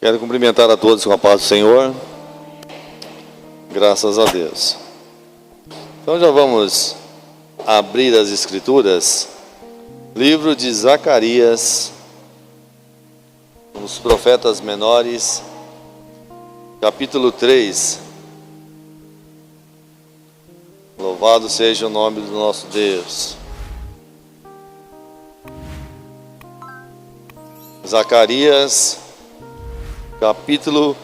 Quero cumprimentar a todos com a paz do Senhor. Graças a Deus. Então já vamos abrir as Escrituras. Livro de Zacarias, os profetas menores, capítulo 3. Louvado seja o nome do nosso Deus. Zacarias, capítulo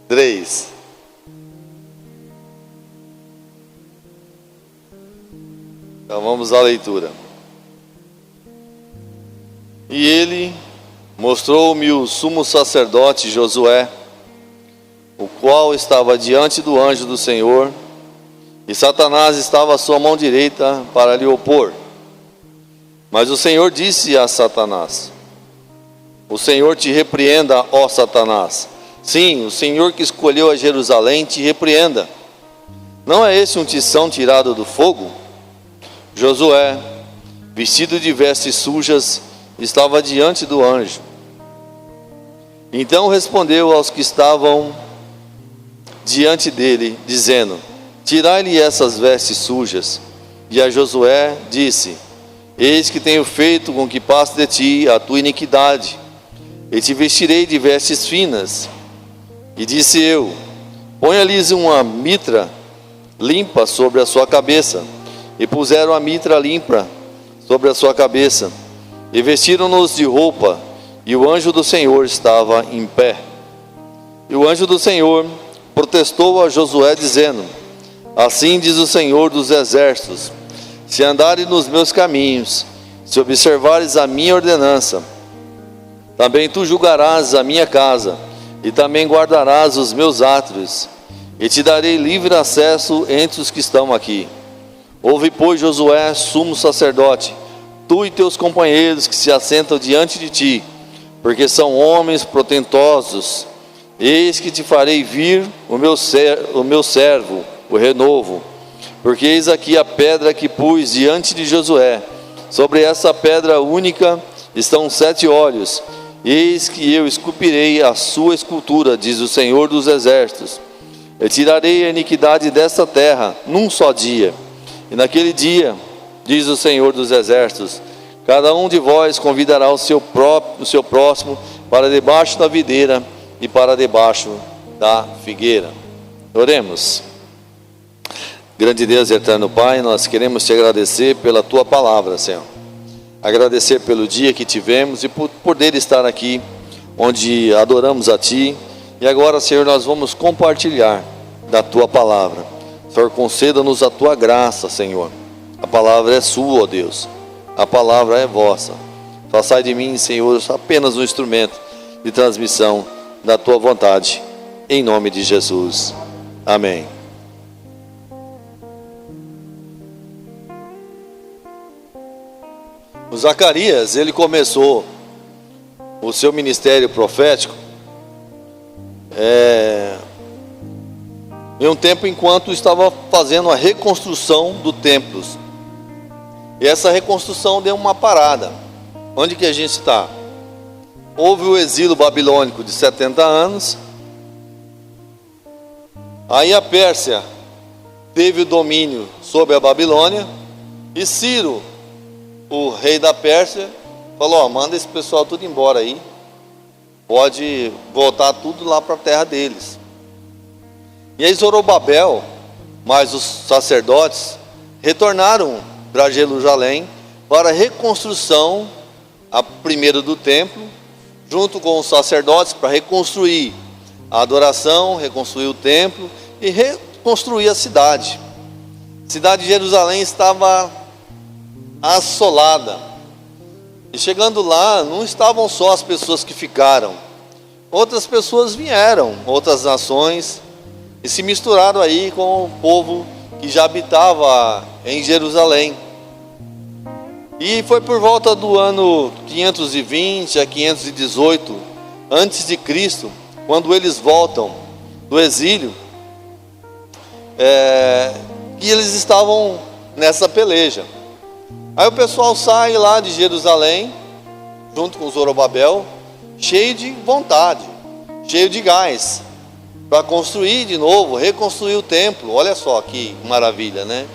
3. Então vamos à leitura. E ele mostrou-me o sumo sacerdote Josué, o qual estava diante do anjo do Senhor, e Satanás estava à sua mão direita para lhe opor. Mas o Senhor disse a Satanás: O Senhor te repreenda, ó Satanás. Sim, o Senhor que escolheu a Jerusalém te repreenda. Não é esse um tição tirado do fogo? Josué, vestido de vestes sujas, estava diante do anjo. Então respondeu aos que estavam diante dele, dizendo: Tirai-lhe essas vestes sujas. E a Josué disse: Eis que tenho feito com que passe de ti a tua iniquidade, e te vestirei de vestes finas. E disse eu: Ponha-lhes uma mitra limpa sobre a sua cabeça. E puseram a mitra limpa sobre a sua cabeça, e vestiram-nos de roupa, e o anjo do Senhor estava em pé. E o anjo do Senhor protestou a Josué, dizendo: Assim diz o Senhor dos exércitos: Se andares nos meus caminhos, se observares a minha ordenança, também tu julgarás a minha casa, e também guardarás os meus átrios, e te darei livre acesso entre os que estão aqui. Ouve, pois, Josué, sumo sacerdote, tu e teus companheiros que se assentam diante de ti, porque são homens portentosos. Eis que te farei vir o meu servo, o renovo, porque eis aqui a pedra que pus diante de Josué. Sobre essa pedra única estão 7 olhos. Eis que eu esculpirei a sua escultura, diz o Senhor dos exércitos. Eu tirarei a iniquidade desta terra num só dia. E naquele dia, diz o Senhor dos exércitos, cada um de vós convidará o seu próximo para debaixo da videira e para debaixo da figueira. Oremos. Grande Deus e eterno Pai, nós queremos te agradecer pela tua palavra, Senhor. Agradecer pelo dia que tivemos e por poder estar aqui, onde adoramos a ti. E agora, Senhor, nós vamos compartilhar da tua palavra. Senhor, conceda-nos a tua graça, Senhor. A palavra é sua, ó Deus. A palavra é vossa. Façai de mim, Senhor, apenas um instrumento de transmissão da tua vontade. Em nome de Jesus. Amém. O Zacarias, ele começou o seu ministério profético em um tempo enquanto estava fazendo a reconstrução do templo. E essa reconstrução deu uma parada. Onde que a gente está? Houve o exílio babilônico de 70 anos. Aí a Pérsia teve o domínio sobre a Babilônia. E Ciro, o rei da Pérsia, falou: manda esse pessoal tudo embora aí. Pode voltar tudo lá para a terra deles. E aí Zorobabel, mais os sacerdotes, retornaram para Jerusalém para a reconstrução, primeiro do templo, junto com os sacerdotes, para reconstruir a adoração, reconstruir o templo e reconstruir a cidade. A cidade de Jerusalém estava assolada. E chegando lá, não estavam só as pessoas que ficaram. Outras pessoas vieram, outras nações, e se misturaram aí com o povo que já habitava em Jerusalém. E foi por volta do ano 520 a 518 antes de Cristo, quando eles voltam do exílio, que eles estavam nessa peleja. Aí o pessoal sai lá de Jerusalém, junto com Zorobabel, cheio de vontade, cheio de gás, para construir de novo, reconstruir o templo. Olha só que maravilha, né?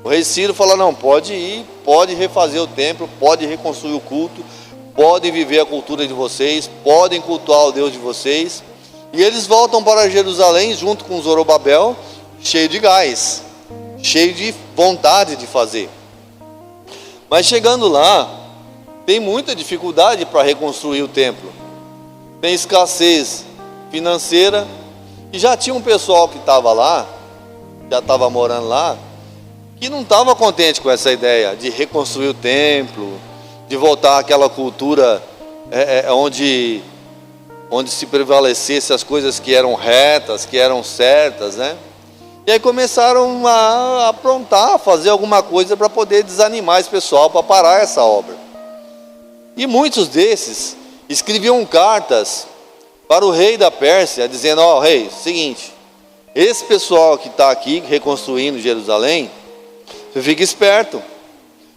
O rei Ciro fala: não, pode ir, pode refazer o templo, pode reconstruir o culto, podem viver a cultura de vocês, podem cultuar o Deus de vocês. E eles voltam para Jerusalém junto com Zorobabel, cheio de gás, cheio de vontade de fazer. Mas chegando lá, tem muita dificuldade para reconstruir o templo. Tem escassez financeira, e já tinha um pessoal que estava lá, já estava morando lá, que não estava contente com essa ideia de reconstruir o templo, de voltar àquela cultura onde se prevalecesse as coisas que eram retas, que eram certas, né? E aí começaram a aprontar, a fazer alguma coisa para poder desanimar esse pessoal, para parar essa obra. E muitos desses escreviam cartas para o rei da Pérsia, dizendo: ó, rei, seguinte, esse pessoal que está aqui reconstruindo Jerusalém, você fica esperto,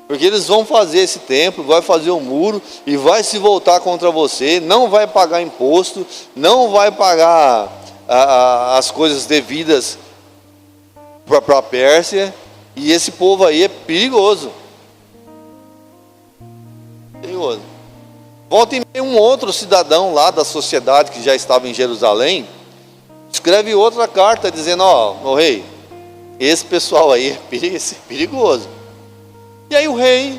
porque eles vão fazer esse templo, vai fazer um muro e vai se voltar contra você, não vai pagar imposto, não vai pagar as coisas devidas para a Pérsia, e esse povo aí é perigoso. Perigoso. Volta e meia, um outro cidadão lá da sociedade que já estava em Jerusalém escreve outra carta dizendo: ó, meu rei, esse pessoal aí é perigoso. E aí o rei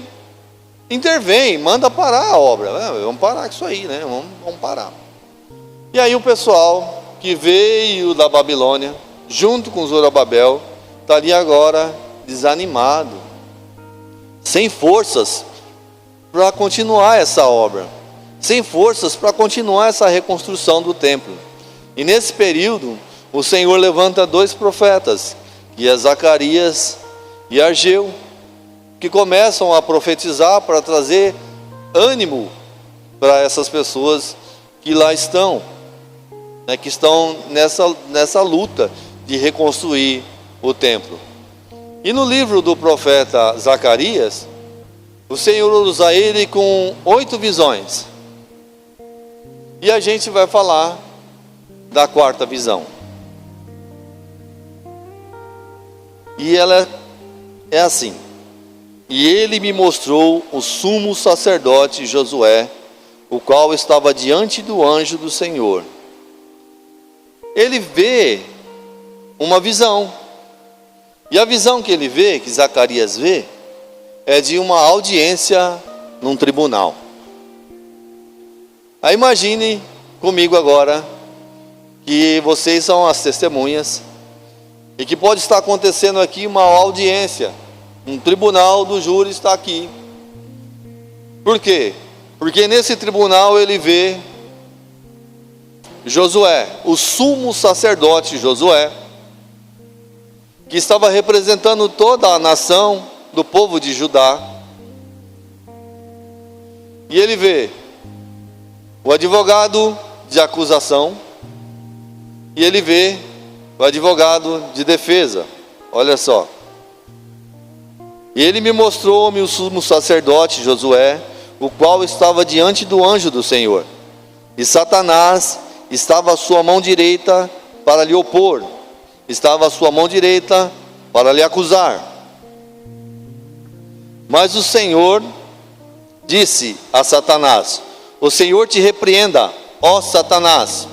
intervém, manda parar a obra. Vamos parar com isso aí, né? Vamos parar. E aí o pessoal que veio da Babilônia, junto com Zorobabel, está ali agora desanimado, sem forças para continuar essa obra, sem forças para continuar essa reconstrução do templo. E nesse período, o Senhor levanta dois profetas, que é Zacarias e Ageu, que começam a profetizar para trazer ânimo para essas pessoas que lá estão, né, que estão nessa luta de reconstruir o templo. E no livro do profeta Zacarias, o Senhor usa ele com 8 visões. E a gente vai falar da quarta visão. E ela é assim: e ele me mostrou o sumo sacerdote Josué, o qual estava diante do anjo do Senhor. Ele vê uma visão. E a visão que ele vê, que Zacarias vê, é de uma audiência num tribunal. Aí imagine comigo agora que vocês são as testemunhas e que pode estar acontecendo aqui uma audiência, um tribunal do júri está aqui. Por quê? Porque nesse tribunal ele vê Josué, o sumo sacerdote Josué, que estava representando toda a nação do povo de Judá. E ele vê o advogado de acusação e ele vê o advogado de defesa. Olha só. E ele me mostrou-me o sumo sacerdote Josué, o qual estava diante do anjo do Senhor. E Satanás estava à sua mão direita para lhe opor, estava à sua mão direita para lhe acusar. Mas o Senhor disse a Satanás: o Senhor te repreenda, ó Satanás.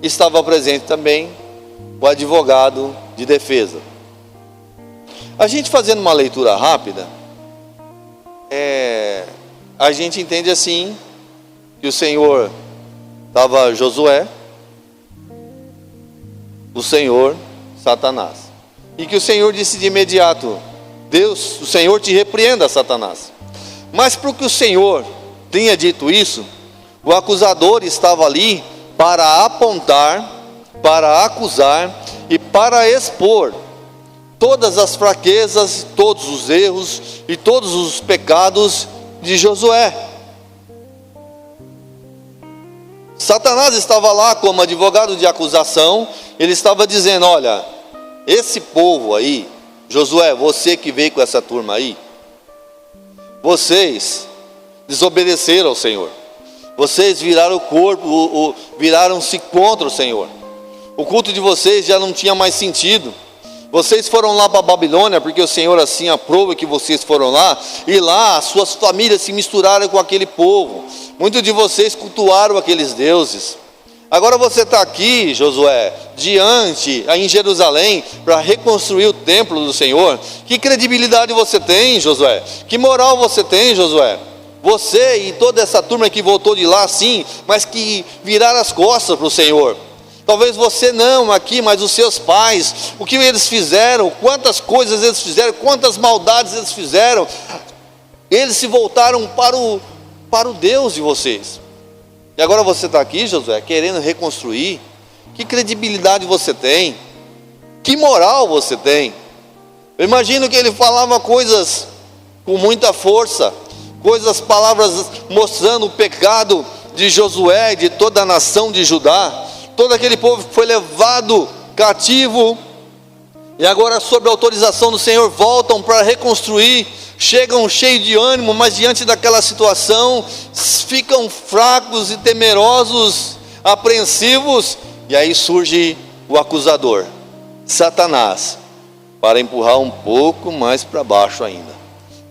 Estava presente também o advogado de defesa. A gente fazendo uma leitura rápida, a gente entende assim, que o Senhor estava Josué, o Senhor Satanás, e que o Senhor disse de imediato: Deus, o Senhor te repreenda, Satanás. Mas para que o Senhor tenha dito isso, o acusador estava ali para apontar, para acusar e para expor todas as fraquezas, todos os erros e todos os pecados de Josué. Satanás estava lá como advogado de acusação. Ele estava dizendo: olha, esse povo aí, Josué, você que veio com essa turma aí, vocês desobedeceram ao Senhor, Vocês viraram o corpo, viraram-se contra o Senhor. O culto de vocês já não tinha mais sentido. Vocês foram lá para a Babilônia, porque o Senhor assim aprova que vocês foram lá, e lá as suas famílias se misturaram com aquele povo. Muitos de vocês cultuaram aqueles deuses. Agora você está aqui, Josué, em Jerusalém, para reconstruir o templo do Senhor. Que credibilidade você tem, Josué? Que moral você tem, Josué? Você e toda essa turma que voltou de lá, sim, mas que viraram as costas para o Senhor. Talvez você não aqui, mas os seus pais, o que eles fizeram, quantas coisas eles fizeram, quantas maldades eles fizeram. Eles se voltaram para o Deus de vocês. E agora você está aqui, Josué, querendo reconstruir. Que credibilidade você tem? Que moral você tem? Eu imagino que ele falava coisas com muita força, palavras mostrando o pecado de Josué e de toda a nação de Judá. Todo aquele povo foi levado cativo, e agora, sob a autorização do Senhor, voltam para reconstruir. Chegam cheios de ânimo, mas diante daquela situação ficam fracos e temerosos, apreensivos. E aí surge o acusador, Satanás, para empurrar um pouco mais para baixo ainda,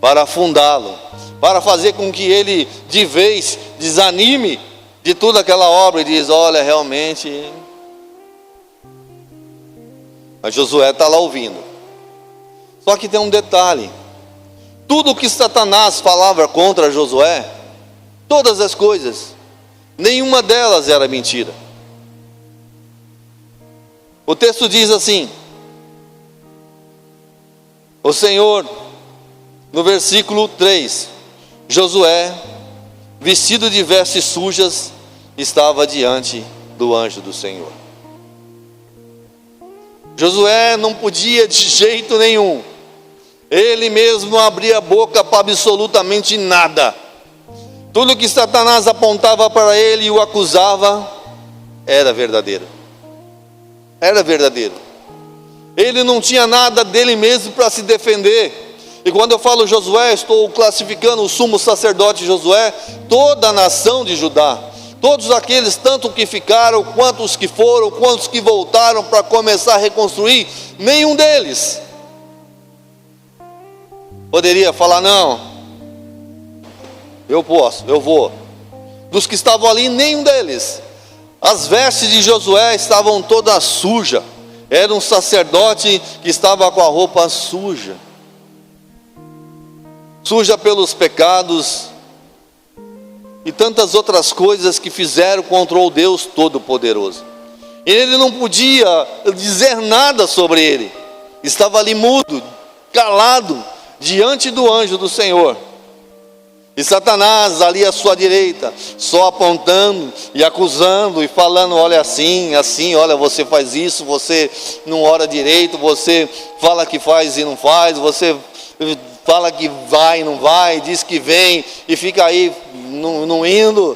para afundá-lo, para fazer com que ele de vez desanime de toda aquela obra e diz: olha, realmente. Mas Josué está lá ouvindo. Só que tem um detalhe: tudo o que Satanás falava contra Josué, todas as coisas, nenhuma delas era mentira. O texto diz assim: o Senhor, no versículo 3, Josué, vestido de vestes sujas, estava diante do anjo do Senhor. Josué não podia de jeito nenhum, ele mesmo não abria a boca para absolutamente nada. Tudo que Satanás apontava para ele e o acusava, era verdadeiro. Era verdadeiro. Ele não tinha nada dele mesmo para se defender. E quando eu falo Josué, estou classificando o sumo sacerdote Josué, toda a nação de Judá, todos aqueles, tanto que ficaram, quanto os que foram, quantos que voltaram para começar a reconstruir, nenhum deles poderia falar: não, eu posso, eu vou. Dos que estavam ali, nenhum deles. As vestes de Josué estavam todas sujas. Era um sacerdote que estava com a roupa suja, suja pelos pecados e tantas outras coisas que fizeram contra o Deus Todo-Poderoso. Ele não podia dizer nada sobre ele, estava ali mudo, calado, diante do anjo do Senhor. E Satanás ali à sua direita, só apontando e acusando e falando: olha, assim, olha, você faz isso, você não ora direito, você fala que faz e não faz, você fala que vai e não vai, diz que vem e fica aí não indo,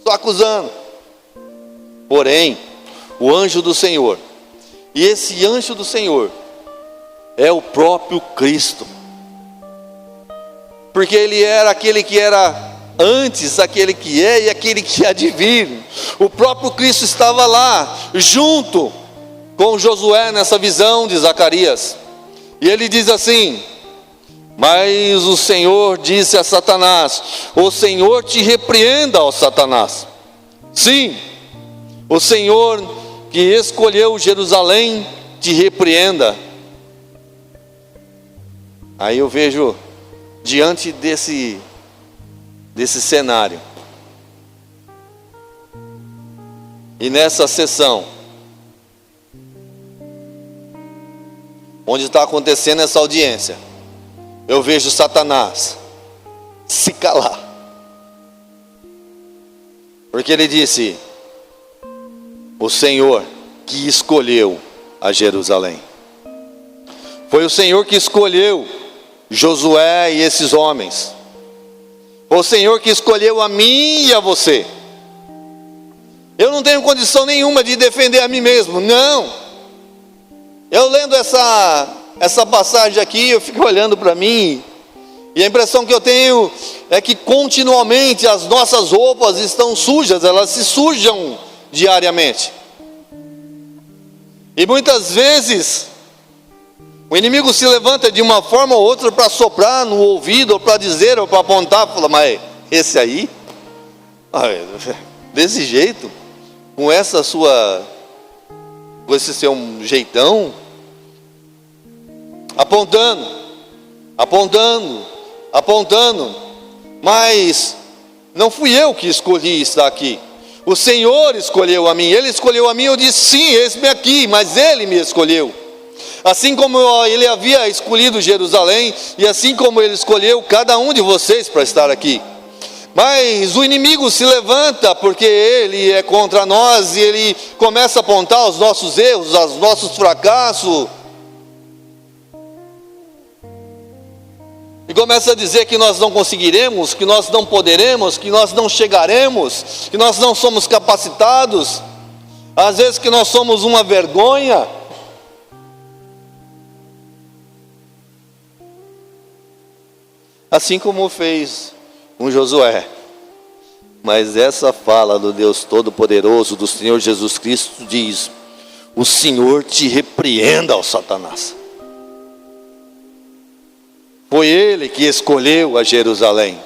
só acusando. Porém, o anjo do Senhor, e esse anjo do Senhor é o próprio Cristo, porque ele era aquele que era antes, aquele que é e aquele que há de vir. O próprio Cristo estava lá, junto com Josué nessa visão de Zacarias. E ele diz assim: mas o Senhor disse a Satanás: o Senhor te repreenda, ó Satanás. Sim, o Senhor que escolheu Jerusalém te repreenda. Aí eu vejo, diante desse cenário, e nessa sessão, onde está acontecendo essa audiência, eu vejo Satanás se calar, porque ele disse: o Senhor que escolheu a Jerusalém. Foi o Senhor que escolheu Josué e esses homens. Foi o Senhor que escolheu a mim e a você. Eu não tenho condição nenhuma de defender a mim mesmo, não. Eu lendo essa passagem aqui, eu fico olhando para mim E a impressão que eu tenho é que continuamente as nossas roupas estão sujas, elas se sujam diariamente. E muitas vezes o inimigo se levanta de uma forma ou outra para soprar no ouvido, ou para dizer, ou para apontar, fala, mas esse aí, desse jeito, com essa sua, com esse seu jeitão, apontando, mas não fui eu que escolhi estar aqui. O Senhor escolheu a mim, Ele escolheu a mim. Eu disse, sim, eis-me aqui, mas Ele me escolheu. Assim como Ele havia escolhido Jerusalém, e assim como Ele escolheu cada um de vocês para estar aqui. Mas o inimigo se levanta porque ele é contra nós, e ele começa a apontar os nossos erros, os nossos fracassos, e começa a dizer que nós não conseguiremos, que nós não poderemos, que nós não chegaremos, que nós não somos capacitados, às vezes que nós somos uma vergonha. Assim como fez com Josué. Mas essa fala do Deus Todo-Poderoso, do Senhor Jesus Cristo, diz: o Senhor te repreenda, ó Satanás. Foi Ele que escolheu a Jerusalém.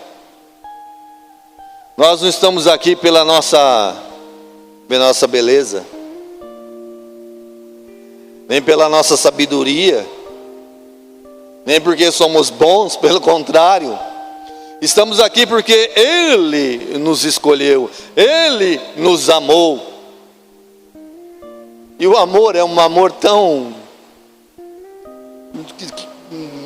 Nós não estamos aqui pela nossa beleza, nem pela nossa sabedoria, nem porque somos bons, pelo contrário. Estamos aqui porque Ele nos escolheu, Ele nos amou. E o amor é um amor tão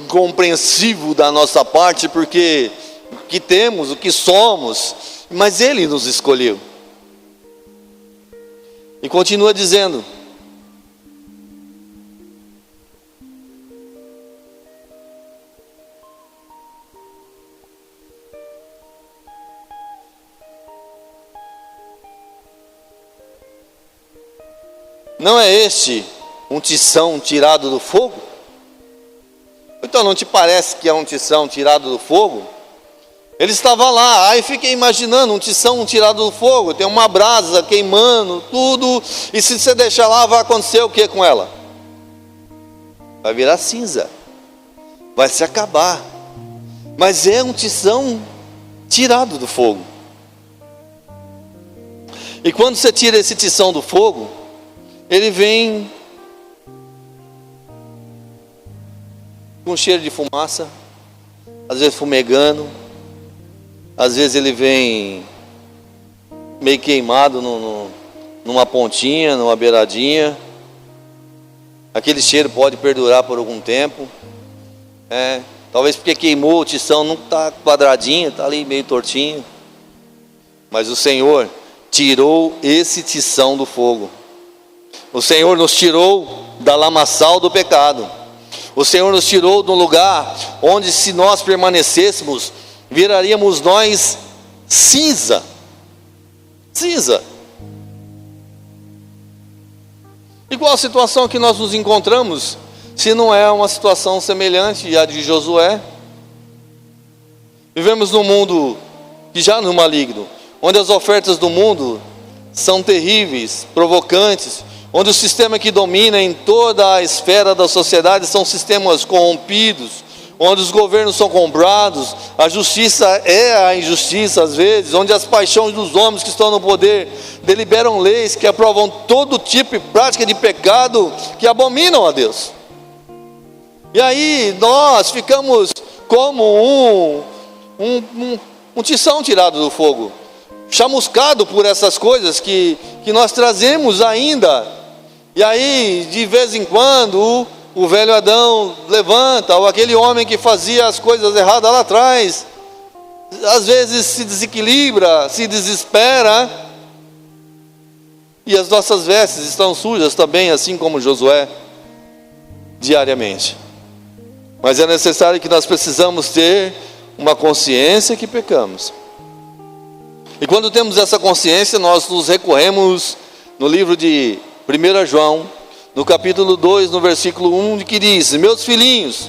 compreensivo da nossa parte, porque o que temos, o que somos, mas Ele nos escolheu. E continua dizendo: não é este um tição tirado do fogo? Então não te parece que é um tição tirado do fogo? Ele estava lá, aí fiquei imaginando um tição tirado do fogo, tem uma brasa queimando, tudo, e se você deixar lá, vai acontecer o que com ela? Vai virar cinza, vai se acabar. Mas é um tição tirado do fogo. E quando você tira esse tição do fogo, ele vem com cheiro de fumaça, às vezes fumegando, às vezes ele vem meio queimado numa pontinha, numa beiradinha. Aquele cheiro pode perdurar por algum tempo, talvez porque queimou, o tição não está quadradinho, está ali meio tortinho. Mas o Senhor tirou esse tição do fogo. O Senhor nos tirou da lamaçal do pecado. O Senhor nos tirou de um lugar onde, se nós permanecêssemos, viraríamos nós cinza. Cinza. E qual a situação que nós nos encontramos, se não é uma situação semelhante à de Josué? Vivemos num mundo que já no maligno, onde as ofertas do mundo são terríveis, provocantes, onde o sistema que domina em toda a esfera da sociedade são sistemas corrompidos, onde os governos são comprados, a justiça é a injustiça às vezes, onde as paixões dos homens que estão no poder deliberam leis que aprovam todo tipo de prática de pecado que abominam a Deus. E aí nós ficamos como um tição tirado do fogo, chamuscado por essas coisas que nós trazemos ainda. E aí, de vez em quando, o velho Adão levanta, ou aquele homem que fazia as coisas erradas lá atrás, às vezes se desequilibra, se desespera, e as nossas vestes estão sujas também, assim como Josué, diariamente. Mas é necessário que nós precisamos ter uma consciência que pecamos. E quando temos essa consciência, nós nos recorremos no livro de 1 João, no capítulo 2, no versículo 1, que diz: meus filhinhos,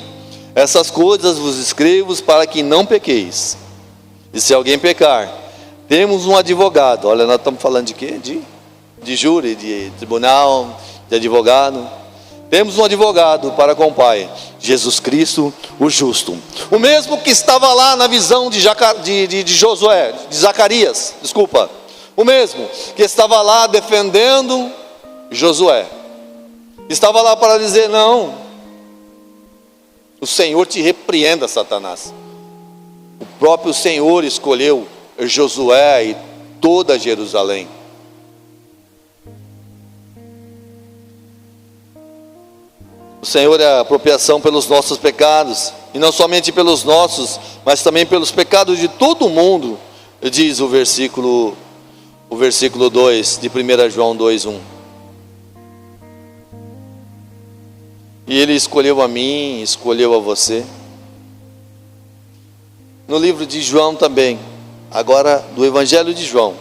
Essas coisas vos escrevo para que não pequeis. E se alguém pecar, temos um advogado. Olha, nós estamos falando de quê? De júri, de tribunal, de advogado. Temos um advogado para com o Pai, Jesus Cristo, o justo. O mesmo que estava lá na visão de Zacarias, desculpa. O mesmo que estava lá defendendo Josué. Estava lá para dizer: não, o Senhor te repreenda, Satanás. O próprio Senhor escolheu Josué e toda Jerusalém. O Senhor é a apropriação pelos nossos pecados, e não somente pelos nossos, mas também pelos pecados de todo mundo, diz o versículo 2 de 1 João 2:1. E Ele escolheu a mim, escolheu a você. No livro de João também, agora do Evangelho de João,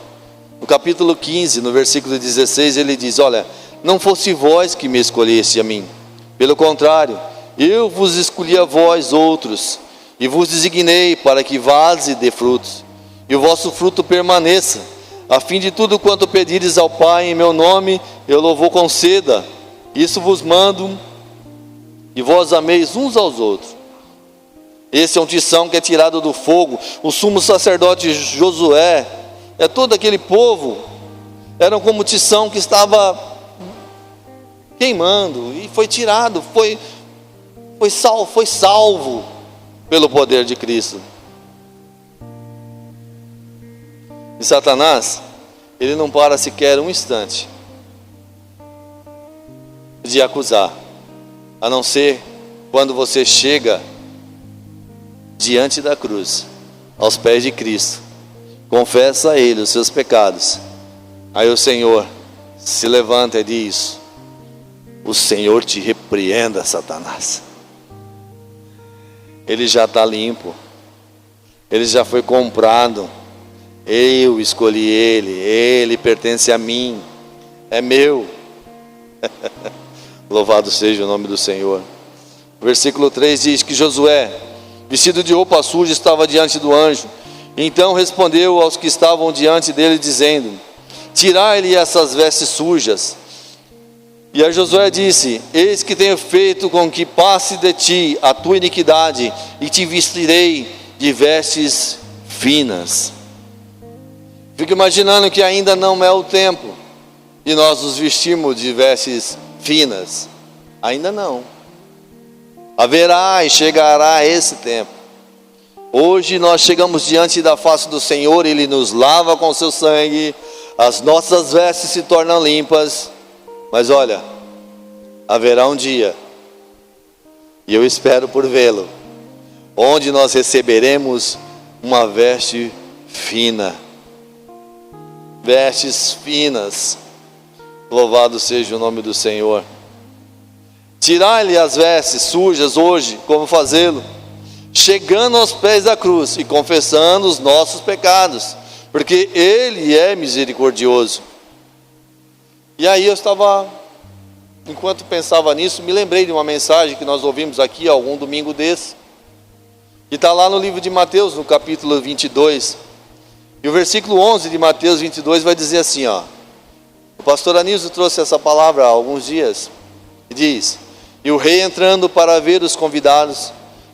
no capítulo 15, no versículo 16, ele diz: olha, não fosse vós que me escolheste a mim, pelo contrário, eu vos escolhi a vós outros, e vos designei para que vades e dê frutos, e o vosso fruto permaneça, a fim de tudo quanto pedires ao Pai em meu nome, eu louvor conceda. Isso vos mando, e vós ameis uns aos outros. Esse é um tição que é tirado do fogo. O sumo sacerdote Josué, todo aquele povo, eram como tição que estava queimando, e foi tirado, foi salvo pelo poder de Cristo. E Satanás, ele não para sequer um instante de acusar, a não ser quando você chega diante da cruz, aos pés de Cristo, confessa a Ele os seus pecados, aí o Senhor se levanta e diz: o Senhor te repreenda, Satanás. Ele já está limpo, ele já foi comprado, eu escolhi ele pertence a mim, é meu. Louvado seja o nome do Senhor. O versículo 3 diz que Josué, vestido de roupa suja, estava diante do anjo. Então respondeu aos que estavam diante dele, dizendo: tirai-lhe essas vestes sujas. E a Josué disse: eis que tenho feito com que passe de ti a tua iniquidade, e te vestirei de vestes finas. Fico imaginando que ainda não é o tempo de nós nos vestirmos de vestes finas. Ainda não. Haverá e chegará esse tempo. Hoje nós chegamos diante da face do Senhor, Ele nos lava com seu sangue, as nossas vestes se tornam limpas. Mas olha, haverá um dia, e eu espero por vê-lo, onde nós receberemos uma veste fina. Vestes finas. Louvado seja o nome do Senhor. Tirai-lhe as vestes sujas hoje, como fazê-lo? Chegando aos pés da cruz e confessando os nossos pecados, porque Ele é misericordioso. E aí eu estava, enquanto pensava nisso, me lembrei de uma mensagem que nós ouvimos aqui algum domingo desse, que está lá no livro de Mateus, no capítulo 22, e o versículo 11 de Mateus 22 vai dizer assim, ó, o pastor Anísio trouxe essa palavra há alguns dias, e diz: e o rei, entrando para ver os convidados,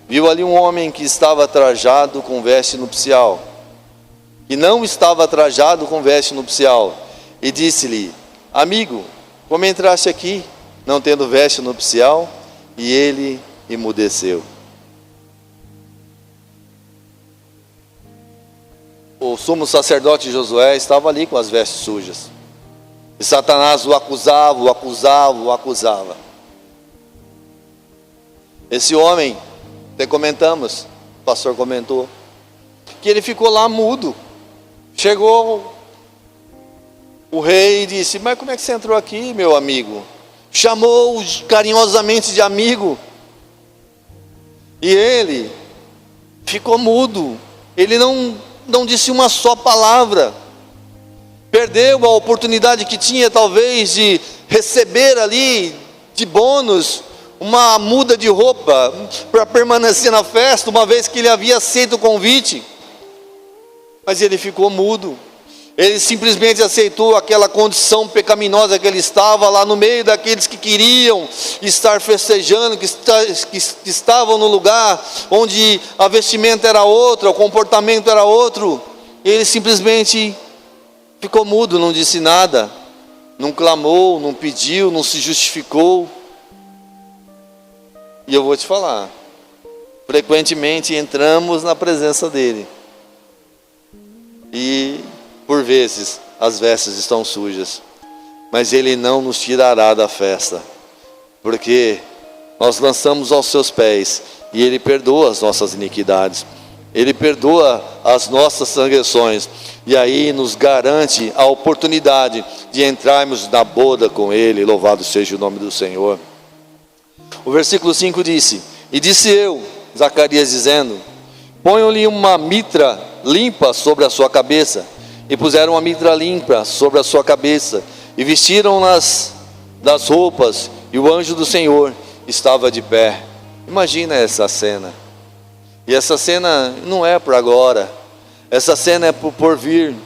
viu ali um homem que estava trajado com veste nupcial, e não estava trajado com veste nupcial, e disse-lhe: amigo, como entraste aqui, não tendo veste nupcial? E ele emudeceu. O sumo sacerdote Josué estava ali com as vestes sujas, e Satanás o acusava, o acusava, o acusava. Esse homem, até comentamos, o pastor comentou, que ele ficou lá mudo. Chegou o rei e disse: mas como é que você entrou aqui, meu amigo? Chamou-o carinhosamente de amigo, e ele ficou mudo. Ele não disse uma só palavra. Perdeu a oportunidade que tinha talvez de receber ali de bônus uma muda de roupa para permanecer na festa, uma vez que ele havia aceito o convite. Mas ele ficou mudo. Ele simplesmente aceitou aquela condição pecaminosa que ele estava lá no meio daqueles que queriam estar festejando, que estavam no lugar onde a vestimenta era outra, o comportamento era outro. Ele simplesmente ficou mudo, não disse nada, não clamou, não pediu, não se justificou. E eu vou te falar, frequentemente entramos na presença dele e por vezes as vestes estão sujas, mas ele não nos tirará da festa, porque nós lançamos aos seus pés e ele perdoa as nossas iniquidades, ele perdoa as nossas transgressões, e aí nos garante a oportunidade de entrarmos na boda com ele. Louvado seja o nome do Senhor. O versículo 5 disse: e disse eu, Zacarias dizendo, ponham-lhe uma mitra limpa sobre a sua cabeça. E puseram uma mitra limpa sobre a sua cabeça, e vestiram-nas das roupas, e o anjo do Senhor estava de pé. Imagina essa cena. E essa cena não é para agora, essa cena é por vir,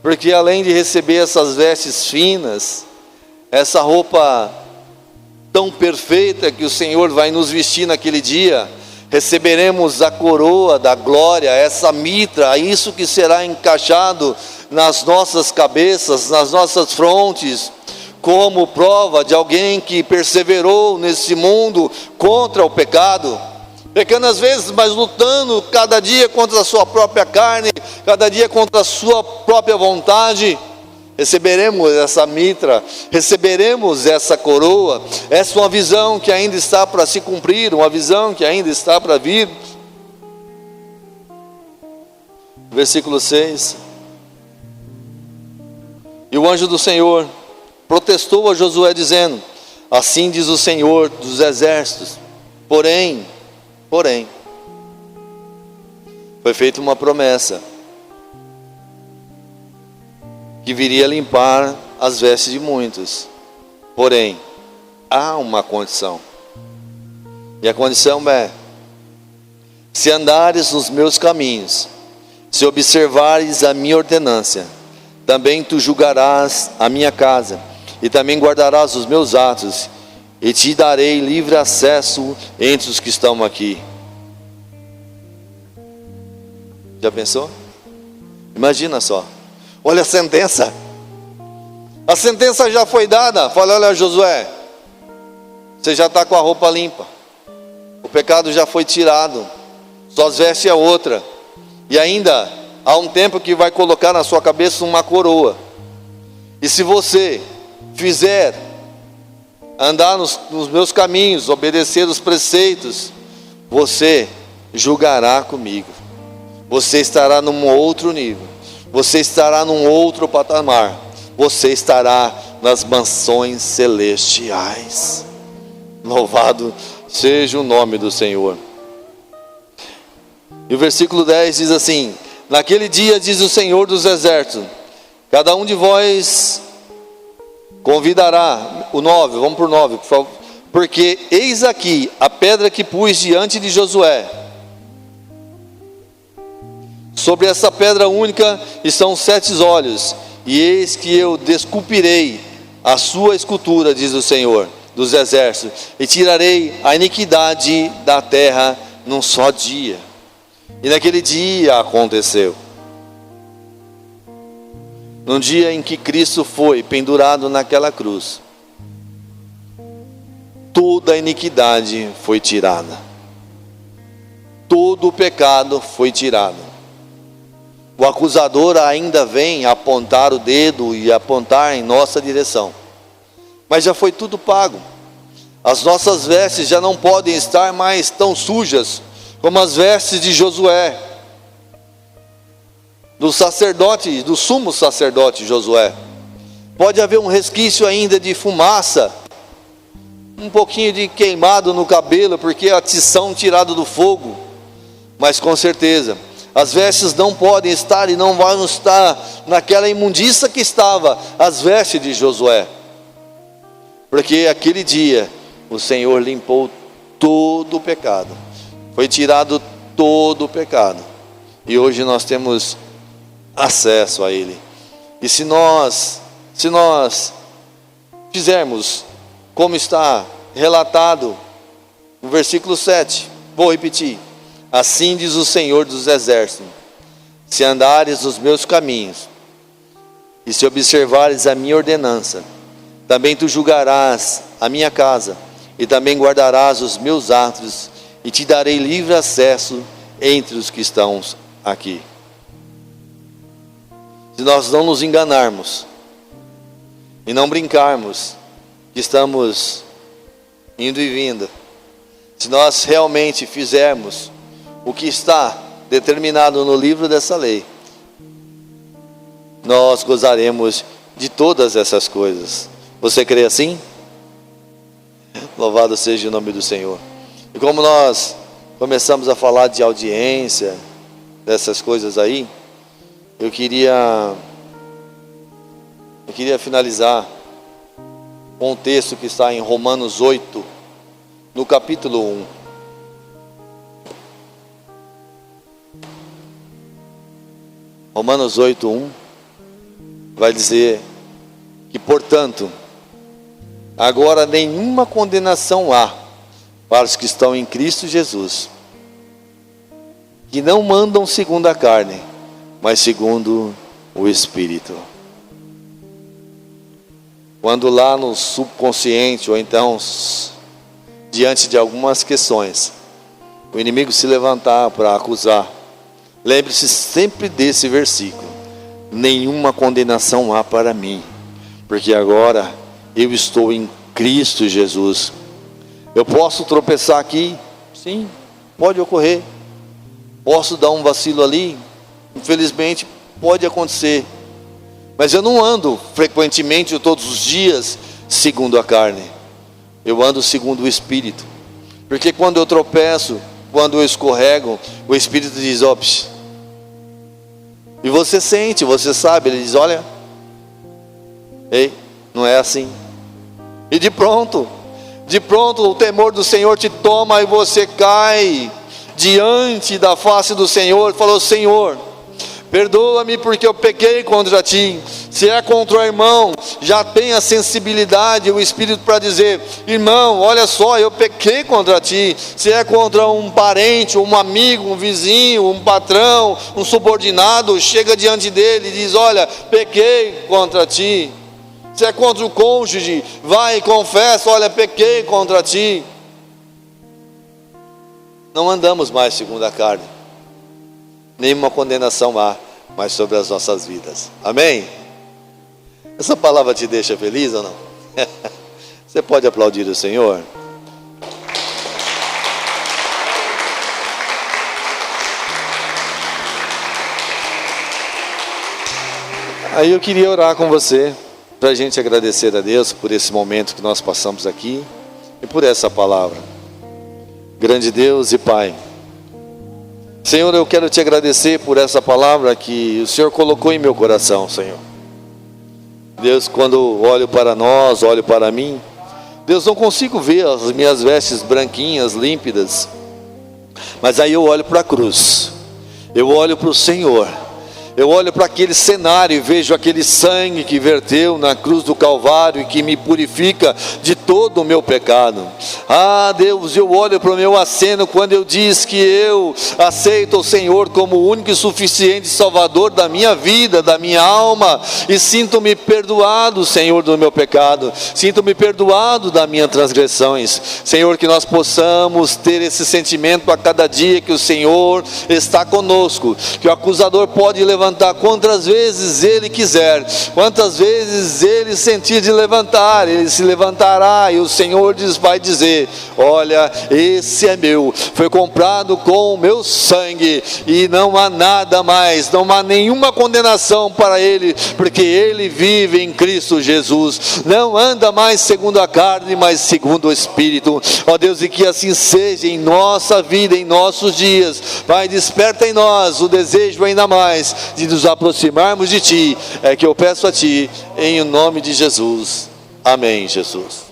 porque além de receber essas vestes finas, essa roupa tão perfeita que o Senhor vai nos vestir naquele dia, receberemos a coroa da glória, essa mitra, isso que será encaixado nas nossas cabeças, nas nossas frontes, como prova de alguém que perseverou nesse mundo contra o pecado, pecando às vezes, mas lutando cada dia contra a sua própria carne, cada dia contra a sua própria vontade. Receberemos essa mitra, receberemos essa coroa. Essa é uma visão que ainda está para se cumprir, uma visão que ainda está para vir. Versículo 6. E o anjo do Senhor protestou a Josué dizendo: assim diz o Senhor dos exércitos, porém, foi feita uma promessa, que viria limpar as vestes de muitos. Porém, há uma condição. E a condição é: se andares nos meus caminhos, se observares a minha ordenância, também tu julgarás a minha casa, e também guardarás os meus atos, e te darei livre acesso entre os que estão aqui. Já pensou? Imagina só. Olha a sentença. A sentença já foi dada. Fala: olha, Josué, você já está com a roupa limpa, o pecado já foi tirado, suas vestes é outra, e ainda há um tempo que vai colocar na sua cabeça uma coroa. E se você fizer andar nos meus caminhos, obedecer os preceitos, você julgará comigo, você estará num outro nível, você estará num outro patamar, você estará nas mansões celestiais. Louvado seja o nome do Senhor. E o versículo 10 diz assim: naquele dia, diz o Senhor dos exércitos, cada um de vós convidará, o 9, vamos por 9, por favor, porque eis aqui a pedra que pus diante de Josué. Sobre essa pedra única estão 7 olhos, e eis que eu desculpirei a sua escultura, diz o Senhor dos exércitos, e tirarei a iniquidade da terra num só dia. E naquele dia aconteceu. No dia em que Cristo foi pendurado naquela cruz, toda a iniquidade foi tirada, todo o pecado foi tirado. O acusador ainda vem apontar o dedo e apontar em nossa direção, mas já foi tudo pago. As nossas vestes já não podem estar mais tão sujas como as vestes de Josué, do sacerdote, do sumo sacerdote Josué. Pode haver um resquício ainda de fumaça, um pouquinho de queimado no cabelo, porque a tição tirada do fogo, mas com certeza as vestes não podem estar e não vão estar naquela imundícia que estava as vestes de Josué, porque aquele dia o Senhor limpou todo o pecado, foi tirado todo o pecado, e hoje nós temos acesso a Ele. E se nós fizermos como está relatado no versículo 7, vou repetir: assim diz o Senhor dos Exércitos, se andares nos meus caminhos, e se observares a minha ordenança, também tu julgarás a minha casa, e também guardarás os meus atos, e te darei livre acesso entre os que estão aqui. Se nós não nos enganarmos, e não brincarmos, que estamos indo e vindo, se nós realmente fizermos o que está determinado no livro dessa lei, nós gozaremos de todas essas coisas. Você crê assim? Louvado seja o nome do Senhor. E como nós começamos a falar de audiência, dessas coisas aí, eu queria finalizar com um texto que está em Romanos 8, no capítulo 1. Romanos 8, 1 vai dizer que, portanto, agora nenhuma condenação há para os que estão em Cristo Jesus, que não andam segundo a carne, mas segundo o Espírito. Quando lá no subconsciente, ou então diante de algumas questões, o inimigo se levantar para acusar, lembre-se sempre desse versículo: nenhuma condenação há para mim, porque agora eu estou em Cristo Jesus. Eu posso tropeçar aqui? Sim, pode ocorrer. Posso dar um vacilo ali? Infelizmente pode acontecer. Mas eu não ando frequentemente, todos os dias, segundo a carne. Eu ando segundo o Espírito. Porque quando eu tropeço, quando eu escorrego, o Espírito diz: ó, e você sente, você sabe, ele diz: olha, ei, não é assim. E de pronto o temor do Senhor te toma e você cai diante da face do Senhor, falou: Senhor, perdoa-me porque eu pequei contra ti. Se é contra o irmão, já tem a sensibilidade, o Espírito para dizer: irmão, olha só, eu pequei contra ti. Se é contra um parente, um amigo, um vizinho, um patrão, um subordinado, chega diante dele e diz: olha, pequei contra ti. Se é contra o cônjuge, vai e confessa: olha, pequei contra ti. Não andamos mais segundo a carne, nenhuma condenação há mais sobre as nossas vidas. Amém? Essa palavra te deixa feliz ou não? Você pode aplaudir o Senhor? Aí eu queria orar com você, para a gente agradecer a Deus por esse momento que nós passamos aqui e por essa palavra. Grande Deus e Pai, Senhor, eu quero te agradecer por essa palavra que o Senhor colocou em meu coração, Senhor. Deus, quando olho para nós, olho para mim, Deus, não consigo ver as minhas vestes branquinhas, límpidas, mas aí eu olho para a cruz, eu olho para o Senhor, eu olho para aquele cenário e vejo aquele sangue que verteu na cruz do Calvário e que me purifica de todo o meu pecado. Ah, Deus, eu olho para o meu aceno quando eu diz que eu aceito o Senhor como o único e suficiente Salvador da minha vida, da minha alma, e sinto-me perdoado, Senhor, do meu pecado, sinto-me perdoado das minhas transgressões. Senhor, que nós possamos ter esse sentimento a cada dia que o Senhor está conosco, que o acusador pode levantar quantas vezes ele quiser, quantas vezes ele sentir de levantar, ele se levantará, e o Senhor vai dizer: olha, esse é meu, foi comprado com o meu sangue, e não há nada mais, não há nenhuma condenação para ele, porque ele vive em Cristo Jesus, não anda mais segundo a carne, mas segundo o Espírito. Ó Deus, e que assim seja em nossa vida, em nossos dias. Pai, desperta em nós o desejo ainda mais de nos aproximarmos de Ti, é que eu peço a Ti, em nome de Jesus. Amém, Jesus.